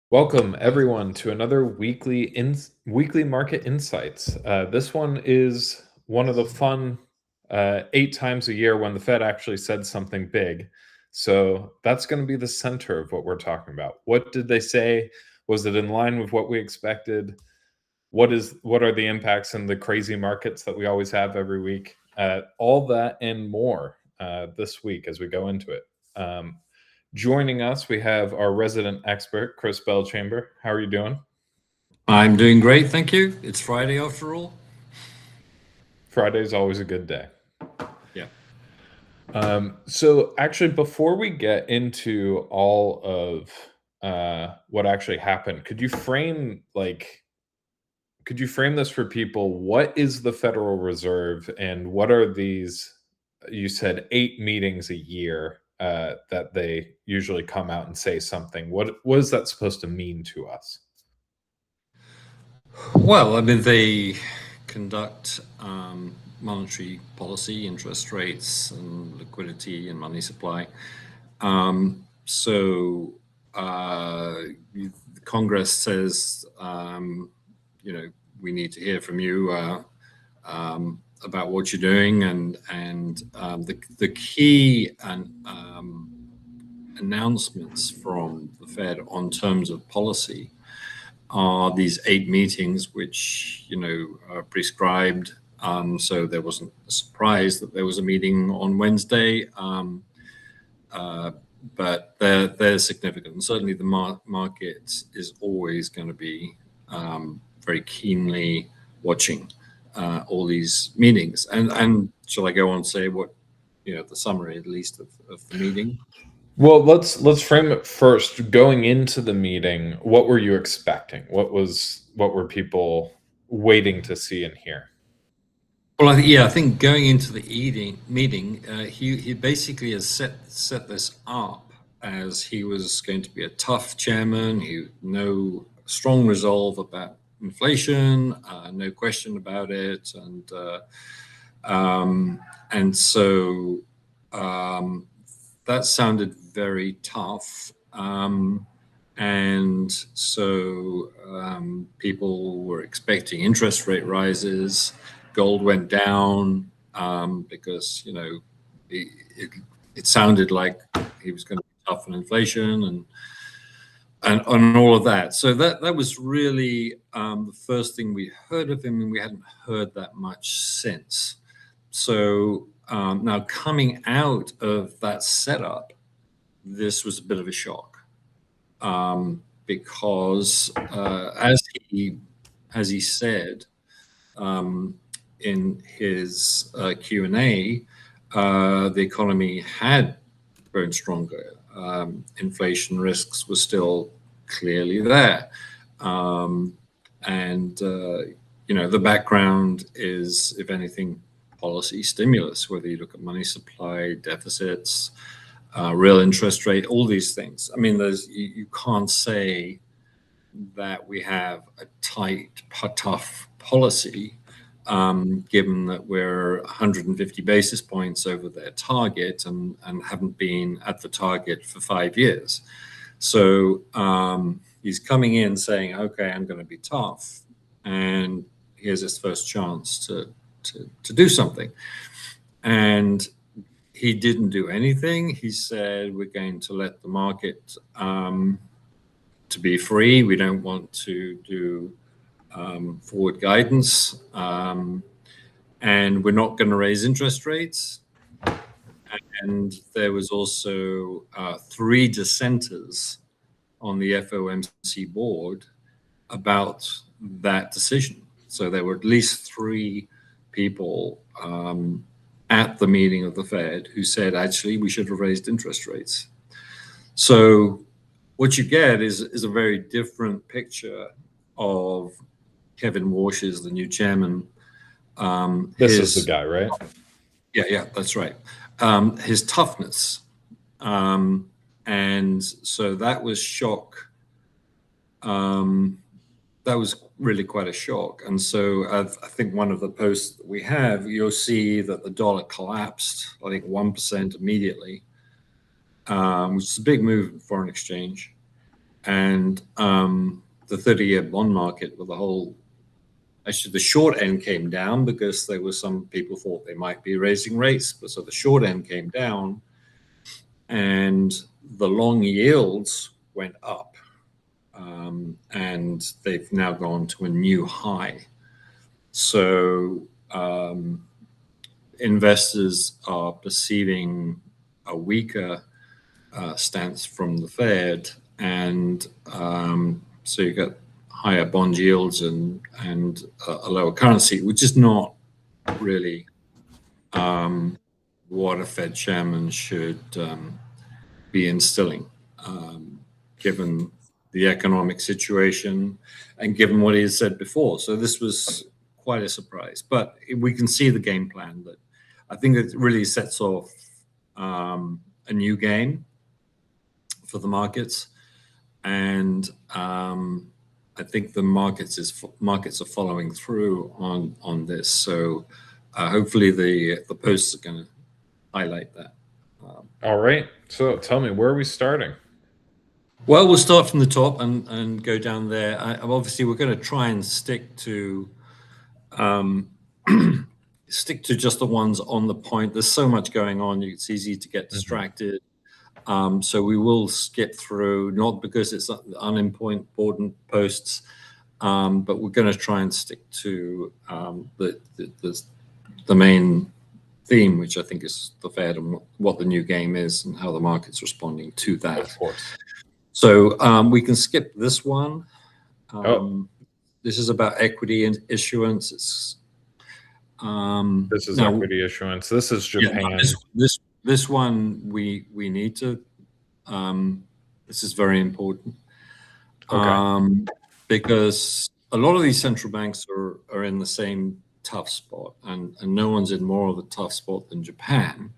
Welcome everyone to another weekly market insights. This one is one of the fun 8 times a year when the Fed actually said something big. So that's going to be the center of what we're talking about. What did they say? Was it in line with what we expected? What are the impacts in the crazy markets that we always have every week? All that and more this week as we go into it. Joining us, we have our resident expert, Chris Belchamber. How are you doing? I'm doing great, thank you. It's Friday after all. Friday's always a good day. Yeah. So actually, before we get into all of what actually happened, could you frame this for people? What is the Federal Reserve, and what are these? You said 8 meetings a year that they usually come out and say something. What is that supposed to mean to us? Well, I mean, they conduct monetary policy, interest rates, and liquidity and money supply. So Congress says, we need to hear from you about what you're doing, and the key announcements from the Fed on terms of policy are these 8 meetings, which are prescribed. So there wasn't a surprise that there was a meeting on Wednesday, but they're significant. And certainly, the market is always going to be very keenly watching all these meetings. And shall I go on and say what the summary, at least, of the meeting? Well, let's frame it first. Going into the meeting, what were you expecting? What were people waiting to see and hear? Well, I think going into the meeting, he basically has set this up as he was going to be a tough chairman. No strong resolve about inflation, no question about it, and so that sounded very tough. And so people were expecting interest rate rises. Gold went down because it sounded like he was going to be tough on inflation and all of that. So that was really the first thing we heard of him, and we hadn't heard that much since. So now coming out of that setup, this was a bit of a shock because as he said in his Q&A, the economy had grown stronger. Inflation risks were still clearly there. The background is, if anything, policy stimulus, whether you look at money supply, deficits, real interest rate, all these things. I mean, you can't say that we have a tight, tough policy, given that we're 150 basis points over their target and haven't been at the target for 5 years. So he's coming in saying, okay, I'm going to be tough. And here's his first chance to do something. And he didn't do anything. He said, we're going to let the market to be free. We don't want to do forward guidance. And we're not going to raise interest rates. And there was also 3 dissenters on the FOMC board about that decision. So there were at least 3 people at the meeting of the Fed who said, actually, we should have raised interest rates. So what you get is a very different picture of Kevin Warsh's, the new chairman. This is the guy, right? Yeah, that's right. His toughness. And so that was shock. That was really quite a shock. And so I think one of the posts that we have, you'll see that the dollar collapsed, I think 1% immediately, which is a big move in foreign exchange. and the 30-year bond market with actually the short end came down because there were some people thought they might be raising rates, but so the short end came down, and the long yields went up, and they've now gone to a new high. So investors are perceiving a weaker stance from the Fed, and so you got higher bond yields and a lower currency, which is not really what a Fed chairman should be instilling, given the economic situation and given what he has said before. So this was quite a surprise, but we can see the game plan that I think it really sets off a new game for the markets, and I think the markets are following through on this. So hopefully the posts are going to highlight that. All right. So tell me, where are we starting? Well, we'll start from the top and go down there. Obviously, we're going to try and stick to just the ones on the point. There's so much going on; it's easy to get distracted. So we will skip through, not because it's unimportant posts, but we're going to try and stick to the main theme, which I think is the Fed and what the new game is and how the market's responding to that. Of course. So we can skip this one. This is about equity and issuance. This is equity issuance. This is Japan. Yeah, this one we need to. This is very important. Okay. Because a lot of these central banks are in the same tough spot, and no one's in more of a tough spot than Japan.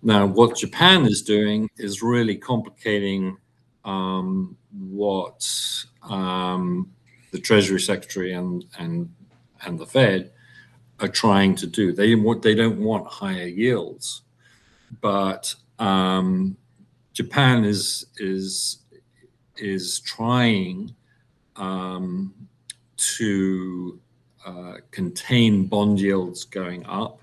Now, what Japan is doing is really complicating what the Treasury Secretary and the Fed are trying to do. They don't want higher yields, but Japan is trying to contain bond yields going up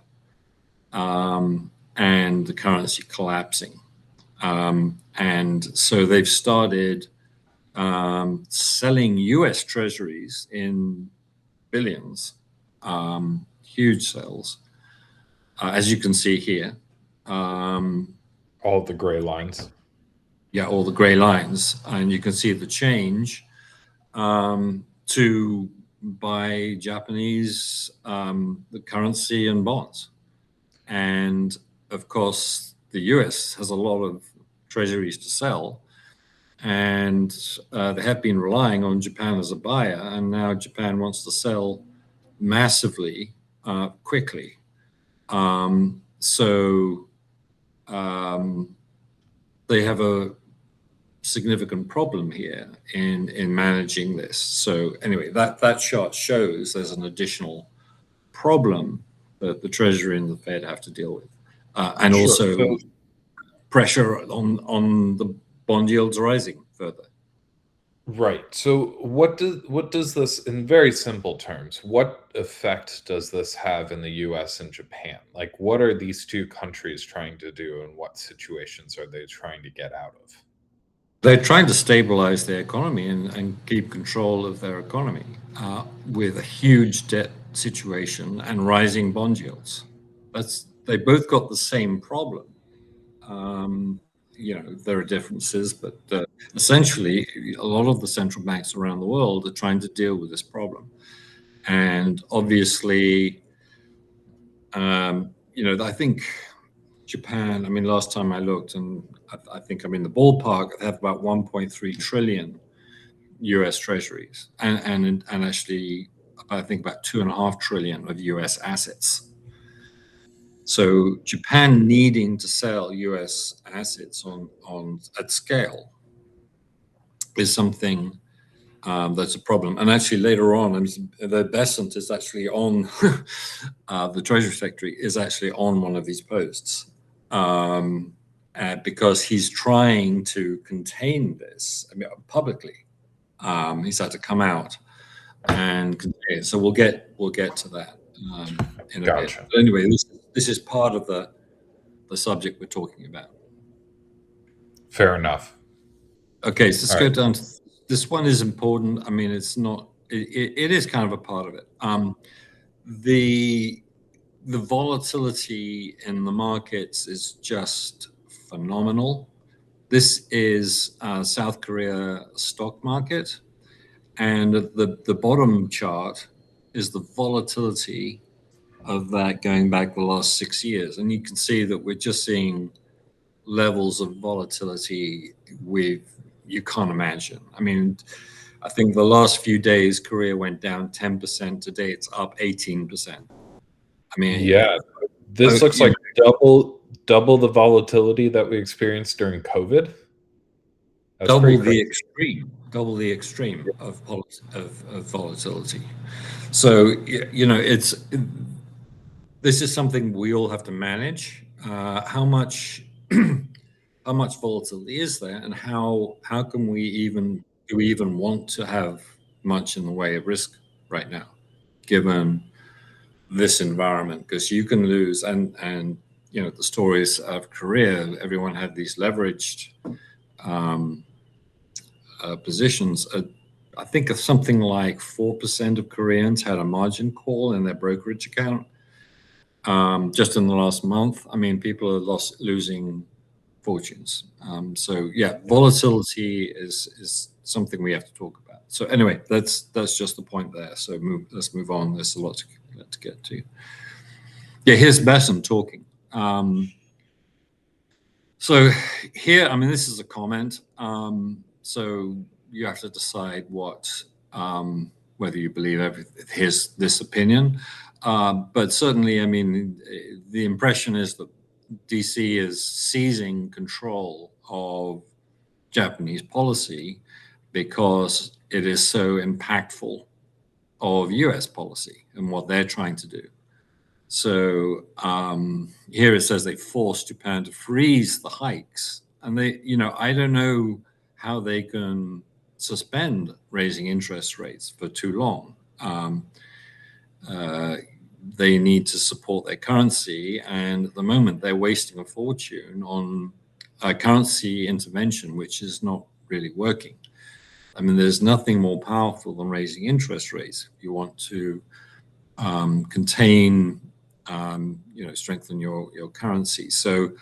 and the currency collapsing. And so they've started selling US treasuries in billions, huge sales, as you can see here. All the gray lines. Yeah, all the gray lines. And you can see the change to buy Japanese the currency and bonds. And of course, the US has a lot of treasuries to sell, and they have been relying on Japan as a buyer, and now Japan wants to sell massively quickly. So they have a significant problem here in managing this. So anyway, that chart shows there's an additional problem that the Treasury and the Fed have to deal with, and Sure. also So- pressure on the bond yields rising further. Right. So what does this, in very simple terms, what effect does this have in the US and Japan? Like, what are these two countries trying to do, and what situations are they trying to get out of? They're trying to stabilize their economy and keep control of their economy with a huge debt situation and rising bond yields. They both got the same problem. There are differences, but essentially, a lot of the central banks around the world are trying to deal with this problem. And obviously, I think Japan, I mean, last time I looked, and I think I'm in the ballpark, they have about 1.3 trillion US treasuries, and actually, I think about 2.5 trillion of US assets. So Japan needing to sell US assets at scale is something that's a problem. And actually later on, the Besant is actually on, the Treasury Secretary is actually on one of these posts. And because he's trying to contain this. I mean, publicly, he's had to come out and contain it. So we'll get to that in a Gotcha. bit. But anyway, this is part of the subject we're talking about. Fair enough. Okay, so let's All go right. down to this one is important. I mean, it's not. It is kind of a part of it. The volatility in the markets is just phenomenal. This is South Korea stock market, and the bottom chart is the volatility of that going back the last 6 years, and you can see that we're just seeing levels of volatility you can't imagine. I mean, I think the last few days Korea went down 10%. Today it's up 18%. I mean, Yeah, this looks like double the volatility that we experienced during COVID. That's pretty crazy. Double the extreme of volatility. So this is something we all have to manage. How much volatility is there, and how can do we even want to have much in the way of risk right now, given this environment? Because you can lose, and the stories of Korea, everyone had these leveraged positions. I think something like 4% of Koreans had a margin call in their brokerage account just in the last month. I mean, people are losing fortunes. So yeah, volatility is something we have to talk about. So anyway, that's just the point there. So let's move on. There's a lot to get to. Yeah, here's Besson talking. So here, I mean, this is a comment. So you have to decide whether you believe this opinion. But certainly, I mean, the impression is that DC is seizing control of Japanese policy because it is so impactful of US policy and what they're trying to do. So here it says they forced Japan to freeze the hikes. And I don't know how they can suspend raising interest rates for too long. They need to support their currency, and at the moment they're wasting a fortune on a currency intervention, which is not really working. I mean, there's nothing more powerful than raising interest rates if you want to contain, strengthen your currency. So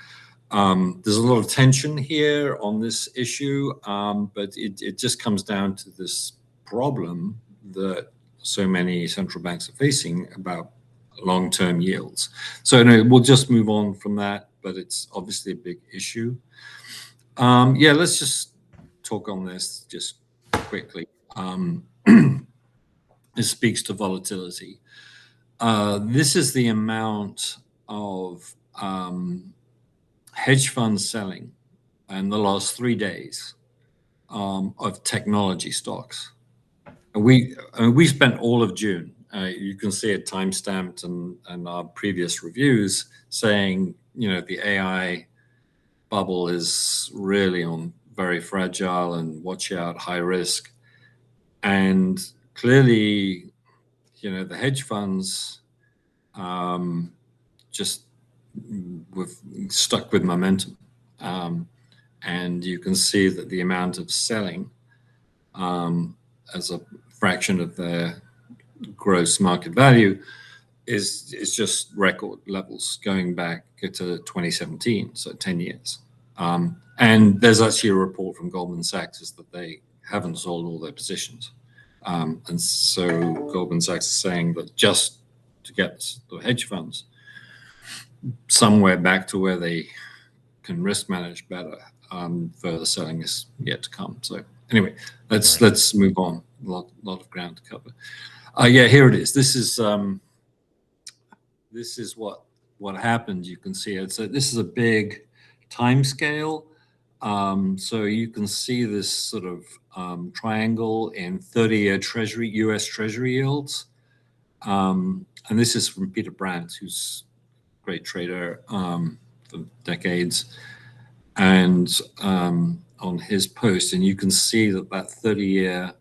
there's a lot of tension here on this issue, but it just comes down to this problem that so many central banks are facing about long-term yields. So we'll just move on from that, but it's obviously a big issue. Let's just talk on this just quickly. It speaks to volatility. This is the amount of hedge funds selling in the last 3 days of technology stocks. And we spent all of June. You can see it timestamped and our previous reviews saying, the AI bubble is really very fragile and watch out, high risk. And clearly, the hedge funds just stuck with momentum. And you can see that the amount of selling as a fraction of their gross market value is just record levels going back to 2017, so 10 years. And there's actually a report from Goldman Sachs that they haven't sold all their positions. And so Goldman Sachs is saying that just to get the hedge funds somewhere back to where they can risk manage better, further selling is yet to come. So anyway, let's move on. A lot of ground to cover. Here it is. This is what happened. You can see it. So this is a big time scale. So you can see this sort of triangle in 30-year Treasury, U.S. Treasury yields. And this is from Peter Brandt, who's a great trader for decades. and on his post, and you can see that 30-year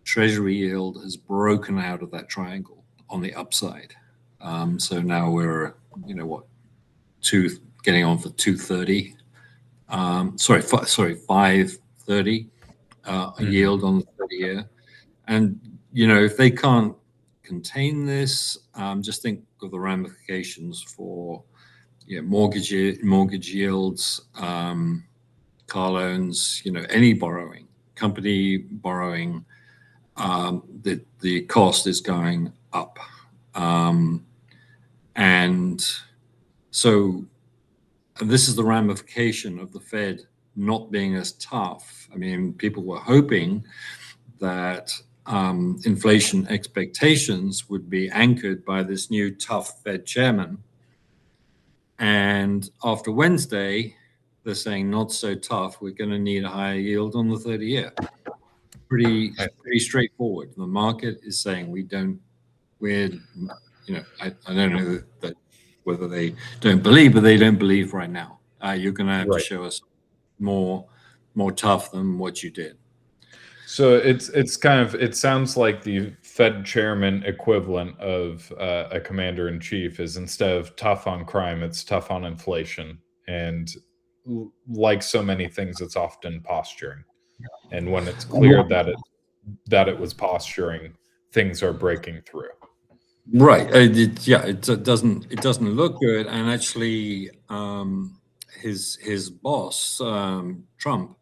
Treasury yield has broken out of that triangle on the upside. So now we're, getting on for 230. Sorry, 530 yield on the 30-year. And, if they can't contain this, just think of the ramifications for mortgage yields, car loans, any borrowing, company borrowing. The cost is going up. And so this is the ramification of the Fed not being as tough. I mean, people were hoping that inflation expectations would be anchored by this new tough Fed chairman. And after Wednesday, they're saying not so tough. We're going to need a higher yield on the 30-year. Pretty straightforward. The market is saying I don't know that whether they don't believe, but they don't believe right now. You're going to have to show us more tough than what you did. So it sounds like the Fed chairman equivalent of a commander in chief is, instead of tough on crime, it's tough on inflation. And like so many things, it's often posturing. And when it's clear that it was posturing, things are breaking through. Right. It doesn't look good. And actually, his boss, Trump,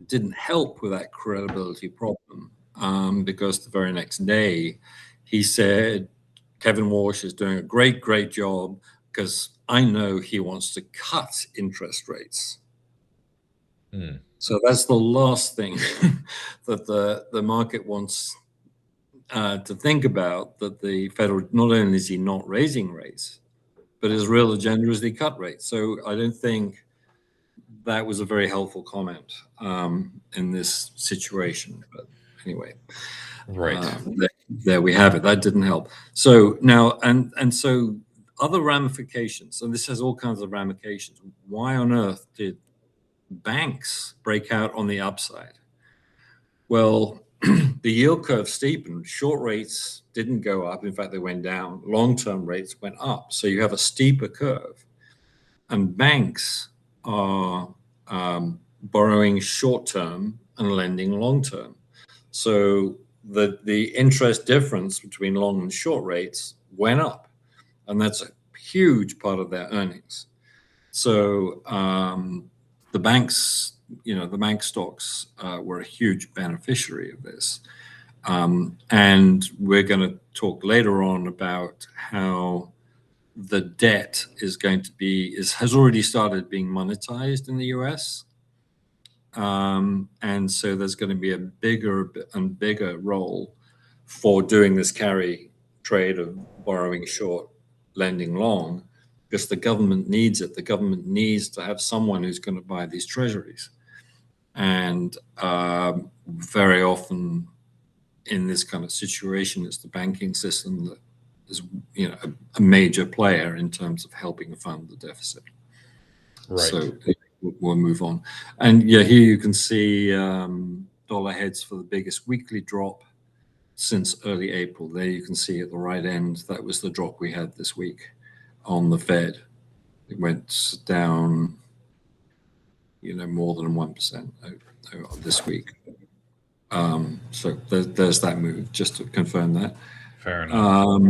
didn't help with that credibility problem, because the very next day he said Kevin Walsh is doing a great job because I know he wants to cut interest rates. So that's the last thing that the market wants to think about, that the federal, not only is he not raising rates, but his real agenda is the cut rates. So I don't think that was a very helpful comment in this situation. But anyway, there we have it. That didn't help. So now, and so other ramifications, and this has all kinds of ramifications. Why on earth did banks break out on the upside? Well, the yield curve steepened. Short rates didn't go up. In fact, they went down. Long-term rates went up. So you have a steeper curve. And banks are borrowing short-term and lending long-term. So the interest difference between long and short rates went up. And that's a huge part of their earnings. So the banks, the bank stocks were a huge beneficiary of this. And we're going to talk later on about how the debt has already started being monetized in the US. And so there's going to be a bigger and bigger role for doing this carry trade of borrowing short, lending long, because the government needs it. The government needs to have someone who's going to buy these treasuries. And very often in this kind of situation, it's the banking system that is, a major player in terms of helping fund the deficit. Right. So we'll move on. And here you can see dollar heads for the biggest weekly drop since early April. There you can see at the right end, that was the drop we had this week on the Fed. It went down, more than 1% this week. So there's that move, just to confirm that. Fair enough.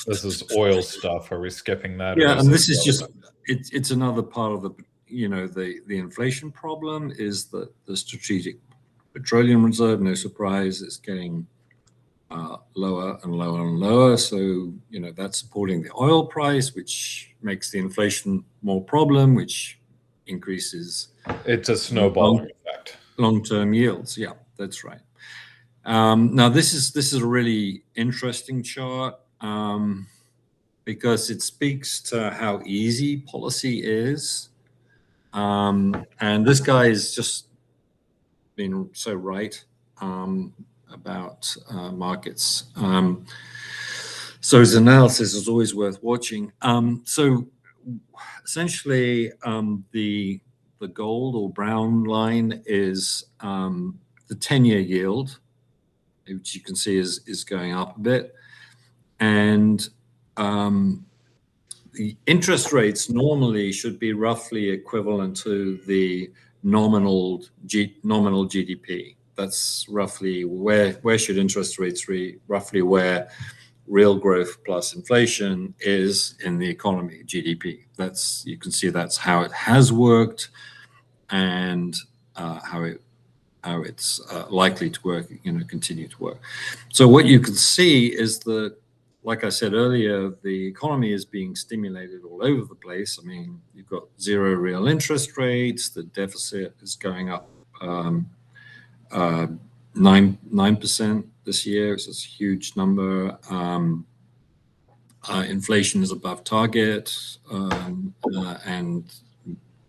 This is oil stuff. Are we skipping that? Yeah, and this is just, it's another part of the, the inflation problem is that the strategic petroleum reserve, no surprise, is getting lower and lower and lower. So, that's supporting the oil price, which makes the inflation more problem, which increases. It's a snowballing effect. Long-term yields. Yeah, that's right. Now, this is a really interesting chart because it speaks to how easy policy is. And this guy has just been so right about markets. So his analysis is always worth watching. So essentially, the the gold or brown line is the 10-year yield, which you can see is going up a bit. And the interest rates normally should be roughly equivalent to the nominal GDP. That's roughly where should interest rates roughly where real growth plus inflation is in the economy, GDP. That's, you can see that's how it has worked, and how it's likely to work, continue to work. So what you can see is that, like I said earlier, the economy is being stimulated all over the place. I mean, you've got zero real interest rates. The deficit is going up 9% this year. It's a huge number. Inflation is above target, and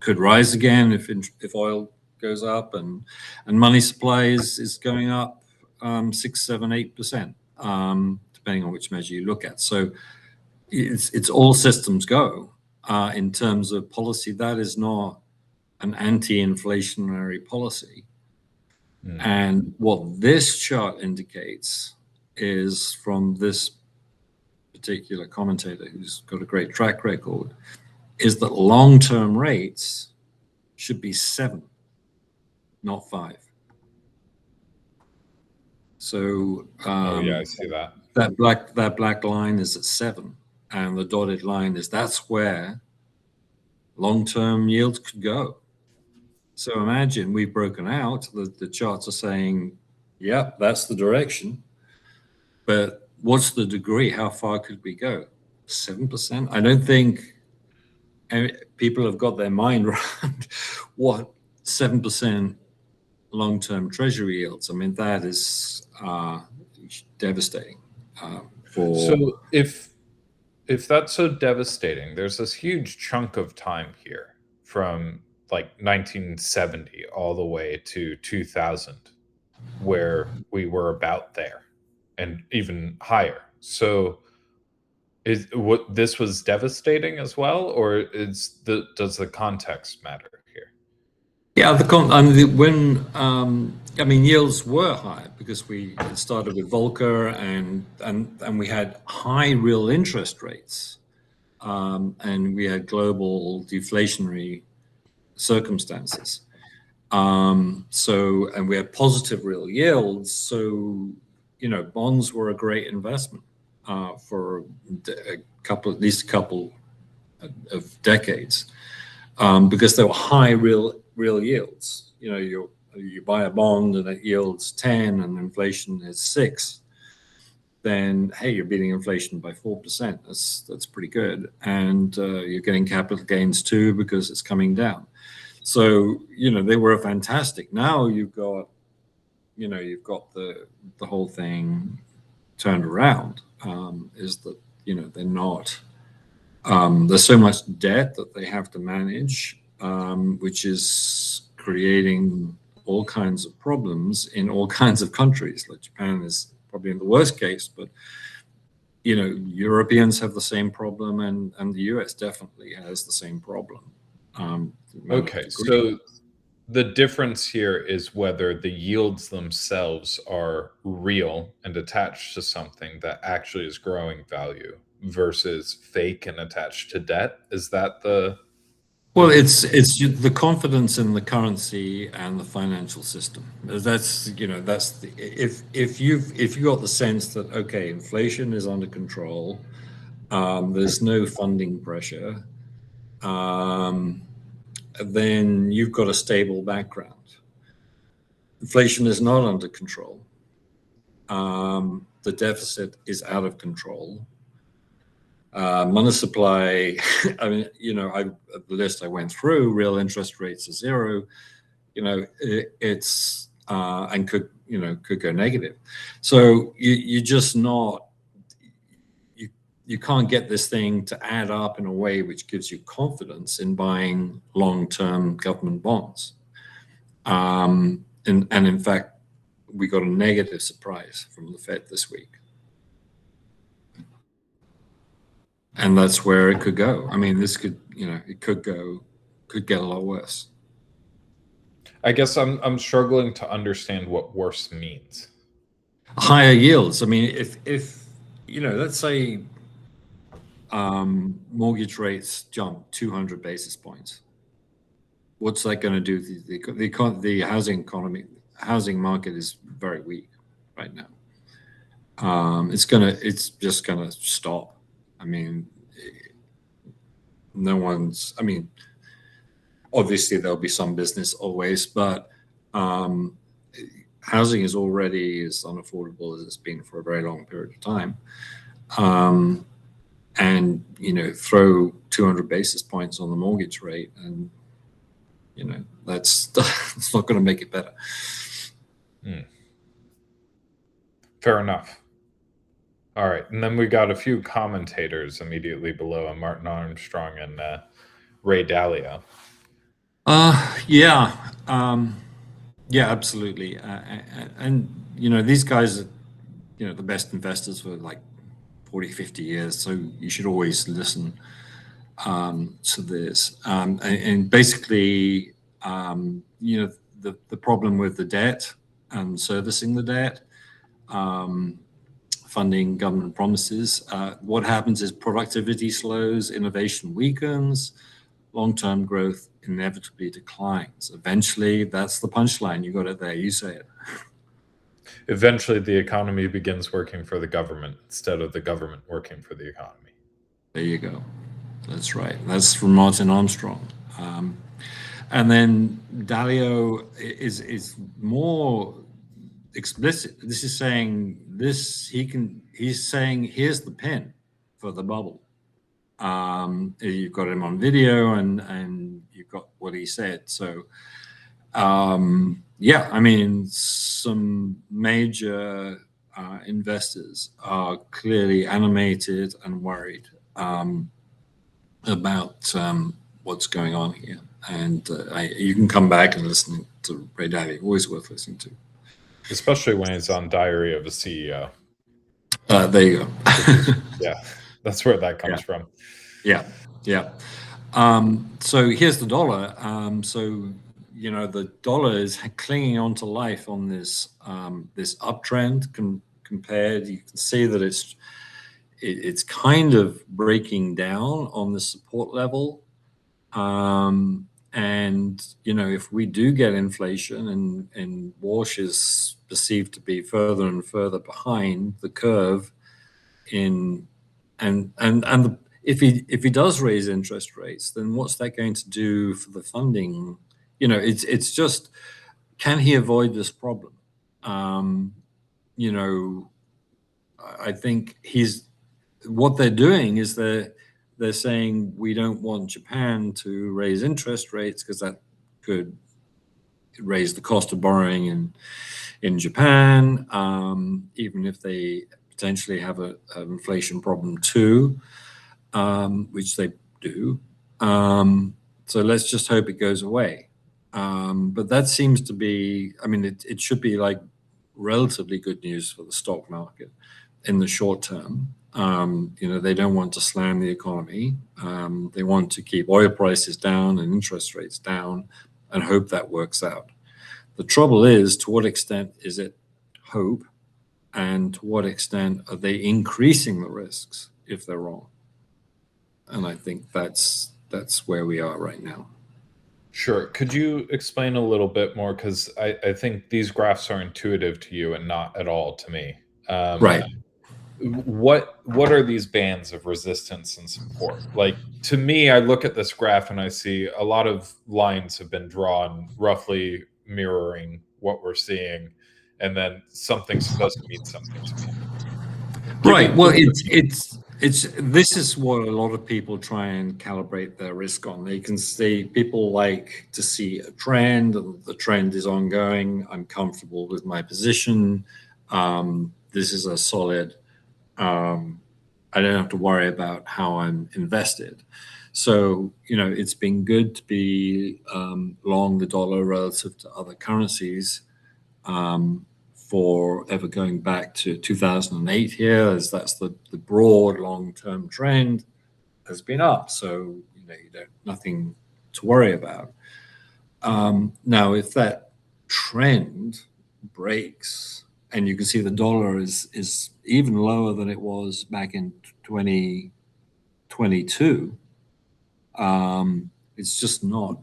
could rise again if oil goes up, and money supply is going up 6, 7, 8%, depending on which measure you look at. So it's all systems go in terms of policy. That is not an anti-inflationary policy. And what this chart indicates is, from this particular commentator who's got a great track record, is that long-term rates should be 7, not 5. So oh yeah, I see that. That black line is at 7, and the dotted line that's where long-term yields could go. So imagine we've broken out. The charts are saying, yep, that's the direction. But what's the degree? How far could we go? 7%? I don't think people have got their mind around what 7% long-term treasury yields. I mean, that is devastating. So if that's so devastating, there's this huge chunk of time here from like 1970 all the way to 2000 where we were about there and even higher. So is what this was devastating as well, or does the context matter here? Yeah, I mean, yields were high because we started with Volcker, and we had high real interest rates, and we had global deflationary circumstances. And we had positive real yields. So, bonds were a great investment for at least a couple of decades, because they were high real yields. You buy a bond and it yields 10 and inflation is 6, then hey, you're beating inflation by 4%. That's pretty good, and you're getting capital gains too because it's coming down. So they were fantastic. Now you've got the whole thing turned around. Is that they're not. There's so much debt that they have to manage, which is creating all kinds of problems in all kinds of countries. Like Japan is probably in the worst case, but Europeans have the same problem, and the US definitely has the same problem. Okay, so the difference here is whether the yields themselves are real and attached to something that actually is growing value versus fake and attached to debt. Is that the Well, it's the confidence in the currency and the financial system. That's if you got the sense that, okay, inflation is under control, there's no funding pressure, then you've got a stable background. Inflation is not under control. The deficit is out of control. Money supply, I mean, the list I went through, real interest rates are 0. It's and could go negative. So you just not. You can't get this thing to add up in a way which gives you confidence in buying long-term government bonds. And in fact, we got a negative surprise from the Fed this week. And that's where it could go. I mean, this could, it could get a lot worse. I guess I'm struggling to understand what worse means. Higher yields. I mean, if let's say mortgage rates jump 200 basis points, what's that going to do? The housing market is very weak right now. It's just gonna stop. I mean, I mean, obviously there'll be some business always, but housing is already as unaffordable as it's been for a very long period of time. And throw 200 basis points on the mortgage rate, and that's it's not going to make it better. Fair enough. All right, and then we got a few commentators immediately below, Martin Armstrong and Ray Dalio. Yeah, absolutely. And these guys are the best investors for like 40, 50 years, so you should always listen to this. And basically, the problem with the debt and servicing the debt, funding government promises, what happens is productivity slows, innovation weakens, long-term growth inevitably declines. Eventually, that's the punchline. You got it there. You say it. Eventually, the economy begins working for the government instead of the government working for the economy. There you go. That's right. That's from Martin Armstrong. And then Dalio is more explicit. This is saying he's saying here's the pin for the bubble. You've got him on video, and you've got what he said. So I mean, some major investors are clearly animated and worried about what's going on here. And you can come back and listen to Ray Dalio. Always worth listening to. Especially when he's on Diary of a CEO. There you go. Yeah, that's where that comes from. Yeah. So here's the dollar. The dollar is clinging on to life on this uptrend. Compared, you can see that it's kind of breaking down on the support level. And if we do get inflation and Walsh is perceived to be further and further behind the curve if he does raise interest rates, then what's that going to do for the funding? It's just, can he avoid this problem? I think what they're doing is they're saying we don't want Japan to raise interest rates because that could raise the cost of borrowing in Japan, even if they potentially have an inflation problem too, which they do. So let's just hope it goes away. But that seems to be, I mean, it should be like relatively good news for the stock market in the short term. They don't want to slam the economy. They want to keep oil prices down and interest rates down and hope that works out. The trouble is, to what extent is it hope, and to what extent are they increasing the risks if they're wrong? And I think that's where we are right now. Sure. Could you explain a little bit more? Because I think these graphs are intuitive to you and not at all to me. Right. What are these bands of resistance and support? Like, to me, I look at this graph and I see a lot of lines have been drawn roughly mirroring what we're seeing, and then something's supposed to mean something to me. Right. Well, this is what a lot of people try and calibrate their risk on. They can see, people like to see a trend, and the trend is ongoing. I'm comfortable with my position. This is a solid. I don't have to worry about how I'm invested. So, it's been good to be long the dollar relative to other currencies for ever going back to 2008 here, as that's the broad long-term trend has been up. So, nothing to worry about. Now, if that trend breaks, and you can see the dollar is even lower than it was back in 2022, it's just not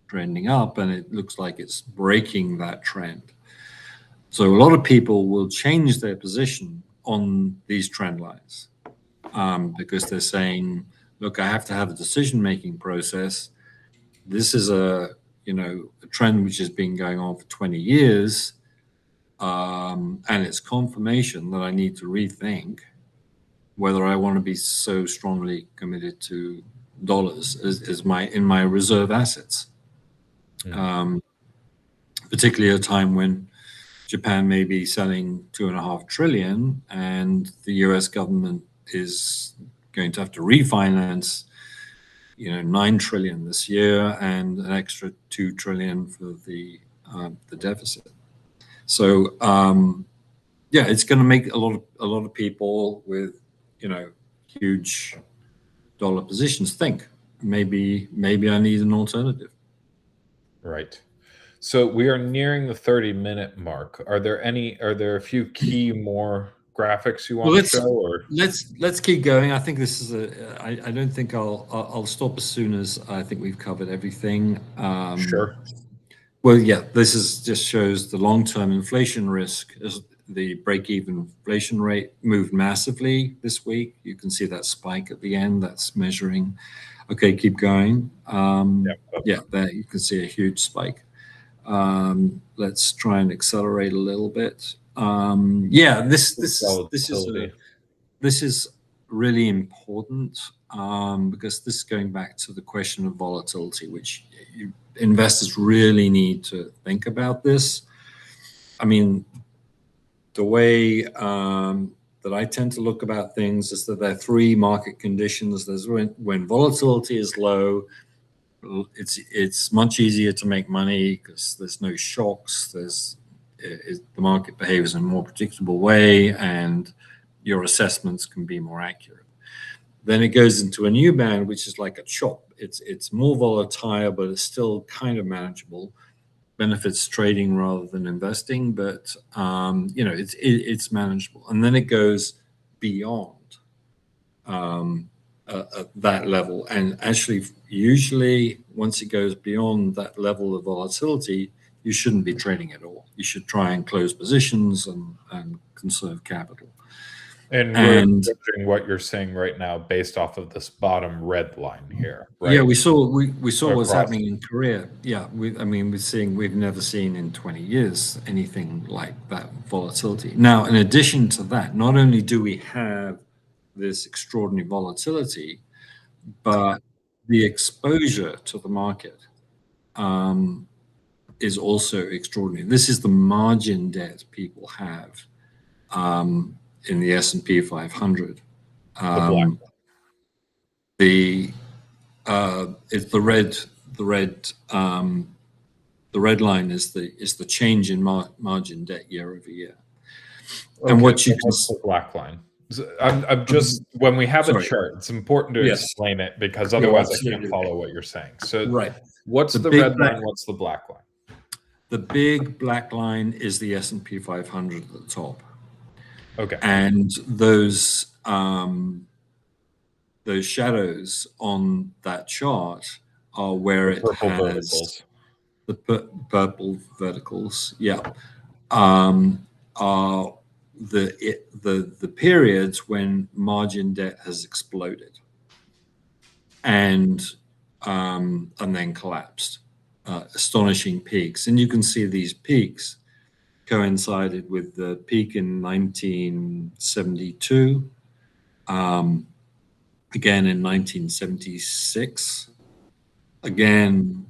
trending up, and it looks like it's breaking that trend. So a lot of people will change their position on these trend lines because they're saying, look, I have to have a decision-making process. This is a trend which has been going on for 20 years, and it's confirmation that I need to rethink whether I want to be so strongly committed to dollars as my reserve assets. Particularly at a time when Japan may be selling 2.5 trillion, and the U.S. government is going to have to refinance, 9 trillion this year and an extra 2 trillion for the deficit. So it's going to make a lot of people with huge dollar positions think maybe I need an alternative. Right. So we are nearing the 30-minute mark. Are there a few key more graphics you want to show, or let's keep going. I think this is I don't think I'll stop as soon as I think we've covered everything. Sure. Well, yeah, just shows the long-term inflation risk. As the break-even inflation rate moved massively this week. You can see that spike at the end. That's measuring. Okay, keep going. There you can see a huge spike. Let's try and accelerate a little bit. This is really important because this is going back to the question of volatility, which investors really need to think about this. I mean, the way that I tend to look about things is that there are three market conditions. There's when volatility is low, it's much easier to make money because there's no shocks. The market behaves in a more predictable way, and your assessments can be more accurate. Then it goes into a new band, which is like a chop. It's more volatile, but it's still kind of manageable. Benefits trading rather than investing, but it's manageable. And then it goes beyond that level, and actually, usually, once it goes beyond that level of volatility, you shouldn't be trading at all. You should try and close positions and conserve capital. And we're judging what you're saying right now based off of this bottom red line here, right? Yeah, we saw what's happening in Korea. Yeah, we've never seen in 20 years anything like that volatility. Now, in addition to that, not only do we have this extraordinary volatility, but the exposure to the market is also extraordinary. This is the margin debt people have in the S&P 500. It's the red line is the change in margin debt year over year. Okay, and what you can see, the black line. I'm just when we have a chart, it's important to explain it because otherwise I can't follow what you're saying. So what's the red line? What's the black line? The big black line is the S&P 500 at the top. Okay. And those shadows on that chart are where it has verticals. The purple verticals. Yeah. Are the periods when margin debt has exploded and then collapsed. Astonishing peaks, and you can see these peaks coincided with the peak in 1972, again in 1976, again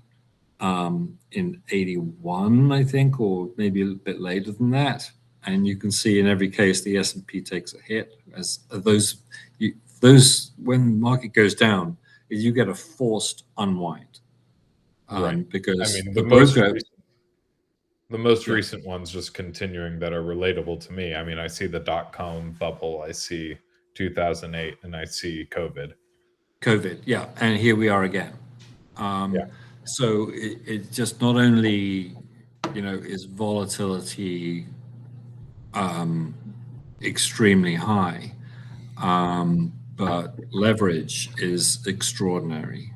in 81, I think, or maybe a bit later than that. And you can see in every case the S&P takes a hit as those when the market goes down, you get a forced unwind. Because the most recent ones just continuing that are relatable to me. I mean, I see the dot-com bubble, I see 2008, and I see COVID. Yeah, and here we are again. So it just not only, is volatility extremely high, but leverage is extraordinary.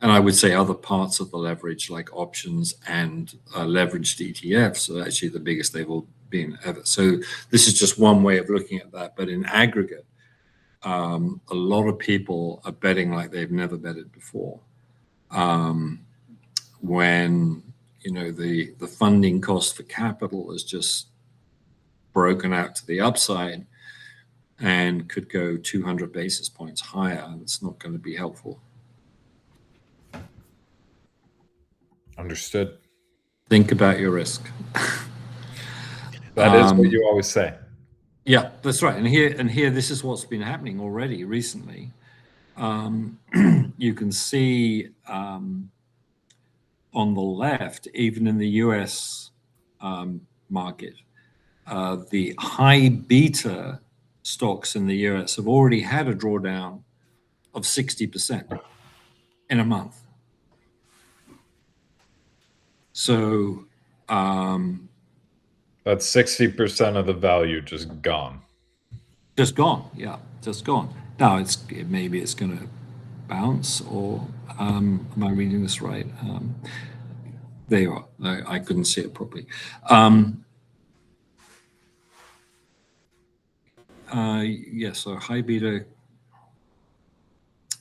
And I would say other parts of the leverage, like options and leveraged ETFs, are actually the biggest they've all been ever. So this is just one way of looking at that. But in aggregate, a lot of people are betting like they've never betted before. When the funding cost for capital is just broken out to the upside and could go 200 basis points higher, it's not going to be helpful. Understood. Think about your risk. That is what you always say. Yeah, that's right. And here, this is what's been happening already recently. You can see on the left, even in the US market, the high beta stocks in the US have already had a drawdown of 60% in a month. So that's 60% of the value just gone. Just gone, yeah, just gone. Now maybe it's going to bounce, or am I reading this right? There you are. I couldn't see it properly. Yeah, so high beta.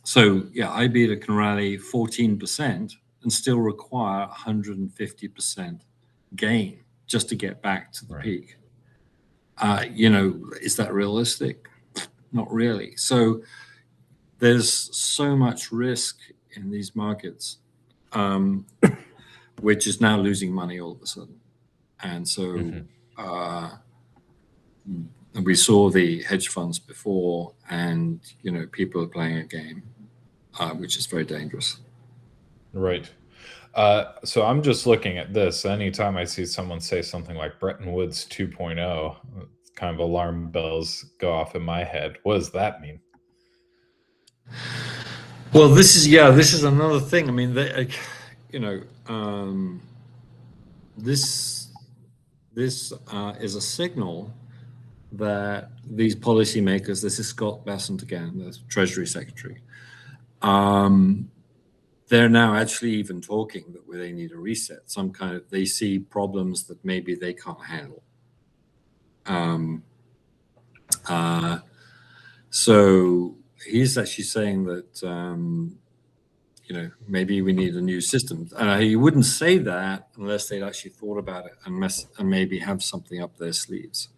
So yeah, high beta can rally 14% and still require 150% gain just to get back to the peak. Is that realistic? Not really. So there's so much risk in these markets, which is now losing money all of a sudden. And so we saw the hedge funds before, and people are playing a game, which is very dangerous. Right. So I'm just looking at this. Anytime I see someone say something like Bretton Woods 2.0, kind of alarm bells go off in my head. What does that mean? Well, this is another thing. I mean, this is a signal that these policymakers, this is Scott Bessent again, the Treasury Secretary, they're now actually even talking that they need a reset, they see problems that maybe they can't handle. So he's actually saying that, maybe we need a new system. He wouldn't say that unless they'd actually thought about it and maybe have something up their sleeves.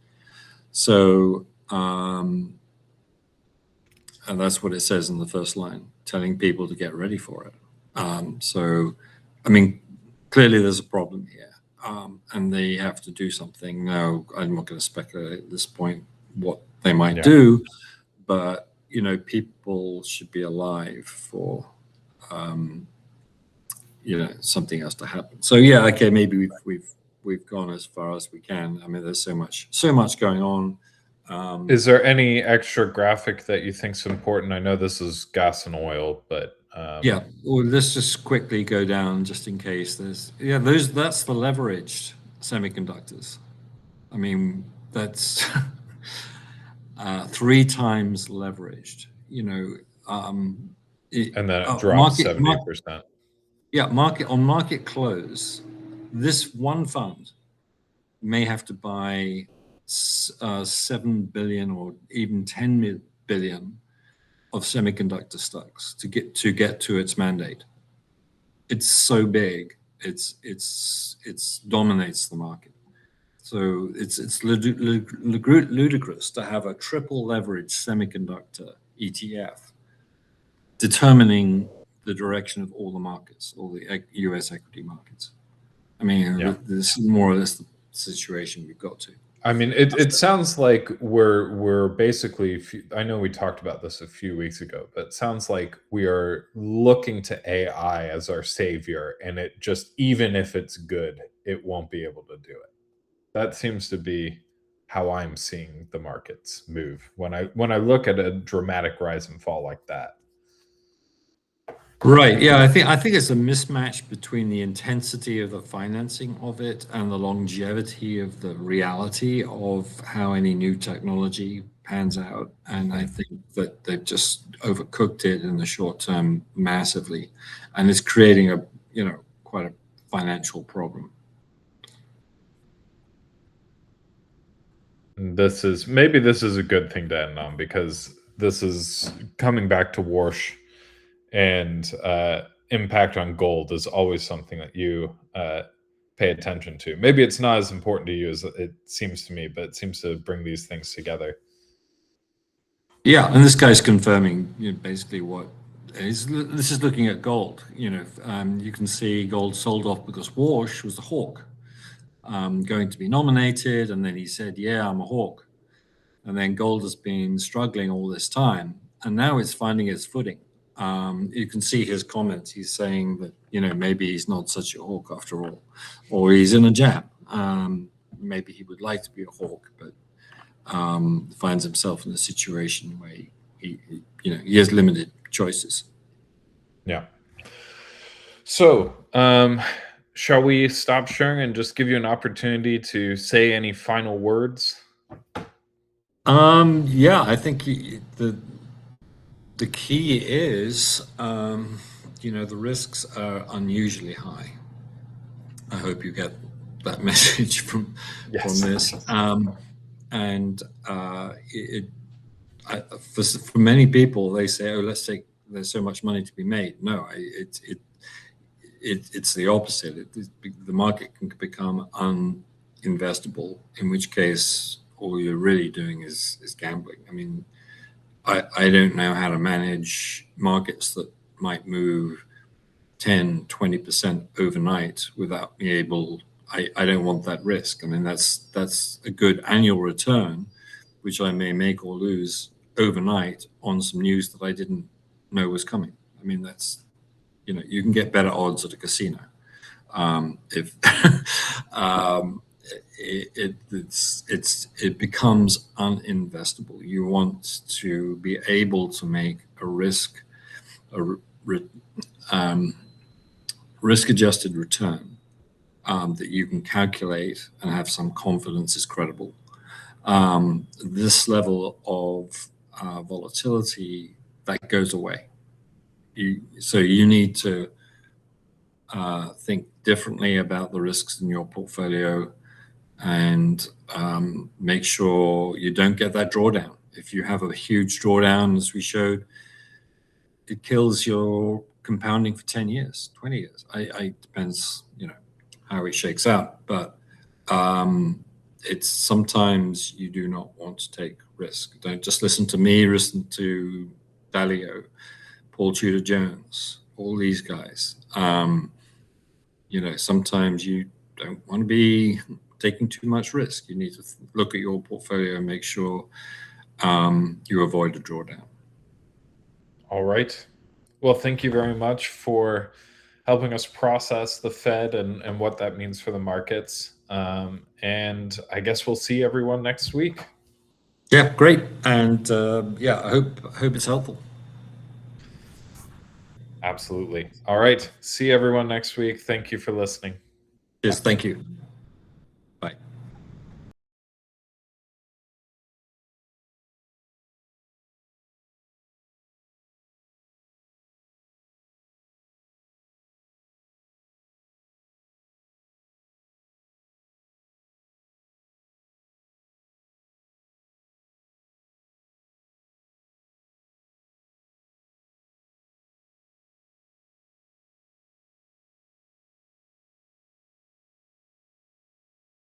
So, and that's what it says in the first line, telling people to get ready for it. So, I mean, clearly there's a problem here, and they have to do something. Now, I'm not going to speculate at this point what they might do, but people should be alive for something else to happen. So yeah, okay, maybe we've gone as far as we can. I mean, there's so much going on. Is there any extra graphic that you think is important? I know this is gas and oil, but yeah. Well, let's just quickly go down just in case. That's the leveraged semiconductors. I mean, that's 3 times leveraged. And then it drops 70%. Market close, this one fund may have to buy 7 billion or even 10 billion of semiconductor stocks to get to its mandate. It's so big, it's dominates the market. So it's ludicrous to have a triple leverage semiconductor ETF determining the direction of all the markets, all the US equity markets. I mean, this is more or less the situation we've got to. I mean, it sounds like we're basically, I know we talked about this a few weeks ago, but it sounds like we are looking to AI as our savior, and it just, even if it's good, it won't be able to do it. That seems to be how I'm seeing the markets move when I look at a dramatic rise and fall like that. Right. Yeah, I think it's a mismatch between the intensity of the financing of it and the longevity of the reality of how any new technology pans out. And I Mhm. think that they've just overcooked it in the short term massively, and it's creating quite a financial problem. This is a good thing to end on because this is coming back to Warsh, and impact on gold is always something that you pay attention to. Maybe it's not as important to you as it seems to me, but it seems to bring these things together. Yeah, and this guy's confirming, basically what is. This is looking at gold. You can see gold sold off because Warsh was a hawk, going to be nominated, and then he said, "Yeah, I'm a hawk." And then gold has been struggling all this time, and now it's finding its footing. You can see his comments. He's saying that maybe he's not such a hawk after all, or he's in a jam. Maybe he would like to be a hawk, but finds himself in a situation where he has limited choices. Yeah. So, shall we stop sharing and just give you an opportunity to say any final words? Yeah, I think the key is, the risks are unusually high. I hope you get that message from Yes. this. And for many people, they say, "Oh, let's take. There's so much money to be made." No, it's the opposite. The market can become uninvestable, in which case all you're really doing is gambling. I mean, I don't know how to manage markets that might move 10, 20% overnight without being able. I don't want that risk. I mean, that's a good annual return, which I may make or lose overnight on some news that I didn't know was coming. I mean, you can get better odds at a casino. If it becomes uninvestable. You want to be able to make a um, risk adjusted return that you can calculate and have some confidence is credible. This level of volatility that goes away. So you need to think differently about the risks in your portfolio, and make sure you don't get that drawdown. If you have a huge drawdown, as we showed, it kills your compounding for 10 years, 20 years. I depends, how it shakes out. But it's sometimes you do not want to take risk. Don't just listen to me, listen to Dalio, Paul Tudor Jones, all these guys. Sometimes you don't want to be taking too much risk. You need to look at your portfolio and make sure you avoid a drawdown. All right. Well, thank you very much for helping us process the Fed and what that means for the markets. And I guess we'll see everyone next week. Yeah, great. And yeah, I hope it's helpful. Absolutely. All right. See everyone next week. Thank you for listening. Yes, thank you.